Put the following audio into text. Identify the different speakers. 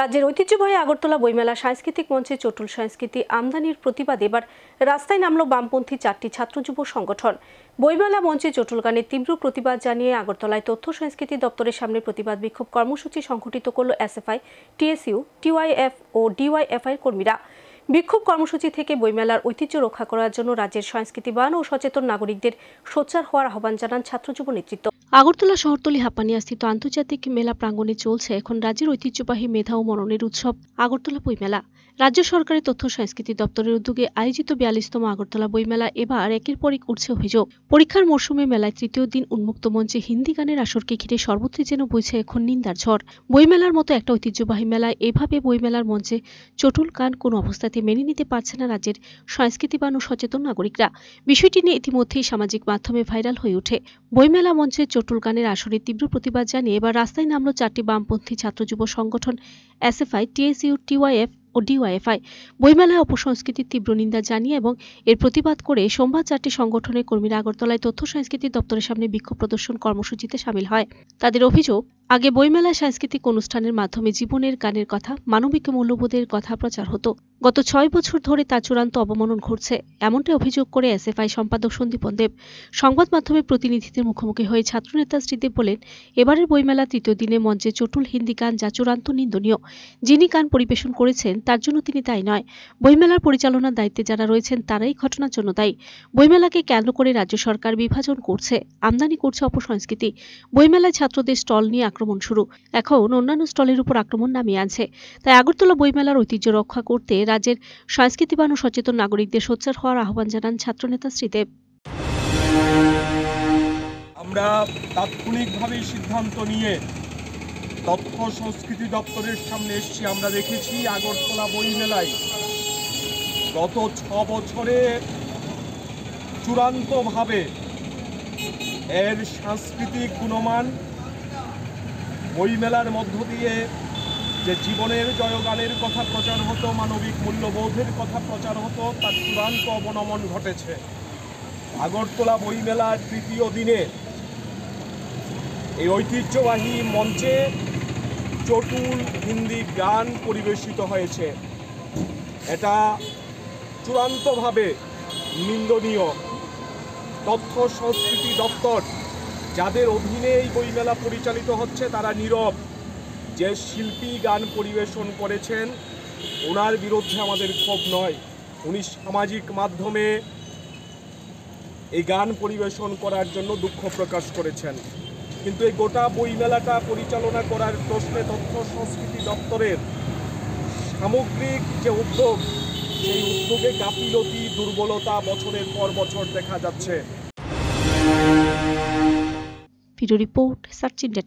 Speaker 1: রাজ্যের ঐতিহ্যবাহী আগরতলা বইমেলা সাংস্কৃতিক মঞ্চে চটুল সংস্কৃতি আমদানির প্রতিবাদে এবার রাস্তায় নামল বামপন্থী 4টি ছাত্র যুব সংগঠন। বইমেলা মঞ্চে চটুল গানের তীব্র প্রতিবাদ জানিয়ে আগরতলায় তথ্য সংস্কৃতি দপ্তরের সামনে প্রতিবাদ বিক্ষোভ কর্মসূচি সংঘটিত করল এসএফআই, টিএসইউ, টিওয়াইএফ ও ডিওয়াইএফআই কর্মীরা। বিক্ষোভ কর্মসূচি থেকে বইমেলার ঐতিহ্য রক্ষা করার জন্য রাজ্যের সংস্কৃতিবান ও সচেতন নাগরিকদের সোচ্চার হওয়ার আহ্বান জানান ছাত্র যুব নেতৃত্ব। আগরতলা শহরতলি হাপানিয়াস্থিত আন্তর্জাতিক মেলা প্রাঙ্গণে চলছে এখন রাজ্যের ঐতিহ্যবাহী মেধা ও মননের উৎসব আগরতলা বইমেলা। রাজ্য সরকারের তথ্য সংস্কৃতি দপ্তরের উদ্যোগে আয়োজিত 42তম আগরতলা বইমেলা এবার একের পর এক উঠছে অভিযোগ। পরীক্ষার মরশুমে মেলায় তৃতীয় দিন উন্মুক্ত মঞ্চে হিন্দি গানের আসরকে ঘিরে সর্বত্রই যেন বইছে এখন নিন্দার ঝড়। বইমেলার মতো একটা ঐতিহ্যবাহী মেলায় এভাবে বইমেলার মঞ্চে চটুল গান কোনো অবস্থাতে মেনে নিতে পারছে না রাজ্যের সংস্কৃতিবান ও সচেতন নাগরিকরা। বিষয়টি নিয়ে ইতিমধ্যেই সামাজিক মাধ্যমে ভাইরাল হয়ে ওঠে। বইমেলা মঞ্চে চটুল গানের আসরে তীব্র প্রতিবাদ জানিয়ে এবার রাস্তায় নামল 4টি বামপন্থী ছাত্র যুব সংগঠন এসএফআই, টিএসইউ, টিওয়াইএফ ও ডিওয়াইএফআই। বইমেলায় অপসংস্কৃতির তীব্র নিন্দা জানিয়ে এবং এর প্রতিবাদ করে সোমবার 4টি সংগঠনের কর্মীরা আগরতলায় তথ্য সংস্কৃতি দপ্তরের সামনে বিক্ষোভ প্রদর্শন কর্মসূচিতে শামিল হয়। তাদের অভিযোগ, আগে বইমেলায় সাংস্কৃতিক অনুষ্ঠানের মাধ্যমে জীবনের গানের কথা, মানবিক মূল্যবোধের কথা প্রচার হতো। গত 6 বছর ধরে তা চূড়ান্ত অবমানন ঘটছে, এমনটাই অভিযোগ করে এসএফআই সম্পাদক সন্দীপন দেব সংবাদ মাধ্যমের প্রতিনিধিদের মুখোমুখি হয়ে ছাত্রনেতা শ্রীদেব বলেন, এবারের বইমেলা তৃতীয় দিনে মঞ্চে চটুল হিন্দি গান যা চূড়ান্ত নিন্দনীয়। যিনি গান পরিবেশন করেছেন তার জন্য তিনি দায়ী নয়। বইমেলার পরিচালনার দায়িত্বে যারা রয়েছেন তারাই ঘটনার জন্য দায়ী। বইমেলাকে কেন্দ্র করে রাজ্য সরকার বিভাজন করছে, আমদানি করছে অপসংস্কৃতি। বইমেলায় ছাত্রদের স্টল নিয়ে আক্রমণ শুরু, এখন অন্যান্য স্টলের উপর আক্রমণ নামিয়ে আনছে। তাই আগরতলা বইমেলার ঐতিহ্য রক্ষা করতে রাজ্যের সংস্কৃতিবান ও সচেতন নাগরিকদের সোচ্চার হওয়ার আহ্বান জানান ছাত্রনেতা শ্রীদেব।
Speaker 2: আমরা তাৎক্ষণিকভাবে সিদ্ধান্ত নিয়ে তথ্য সংস্কৃতি দপ্তরের সামনে এসেছি। আমরা দেখেছি আগরতলা বইমেলায় গত 6 বছরে চূড়ান্তভাবে এর সাংস্কৃতিক গুণমান, বইমেলার মধ্য দিয়ে যে জীবনের জয়গানের কথা প্রচার হতো, মানবিক মূল্যবোধের কথা প্রচার হতো, তার চূড়ান্ত অবনমন ঘটেছে। আগরতলা বইমেলার তৃতীয় দিনে এই ঐতিহ্যবাহী মঞ্চে চটুল হিন্দি গান পরিবেশিত হয়েছে। এটা চূড়ান্তভাবে নিন্দনীয়। তথ্য সংস্কৃতি দপ্তর, যাদের অধীনে এই বইমেলা পরিচালিত হচ্ছে, তারা নীরব। যে শিল্পী গান পরিবেশন করেছেন ওনার বিরুদ্ধে আমাদের ক্ষোভ নয়, উনি সামাজিক মাধ্যমে এই গান পরিবেশন করার জন্য দুঃখ প্রকাশ করেছেন। কিন্তু এই গোটা বইমেলাটা পরিচালনা করার প্রশ্নে তথ্য সংস্কৃতি দপ্তরের সামগ্রিক যে উদ্যোগ, সেই উদ্যোগে গাফিলতি, দুর্বলতা বছরের পর বছর দেখা যাচ্ছে।
Speaker 1: Video report, search India.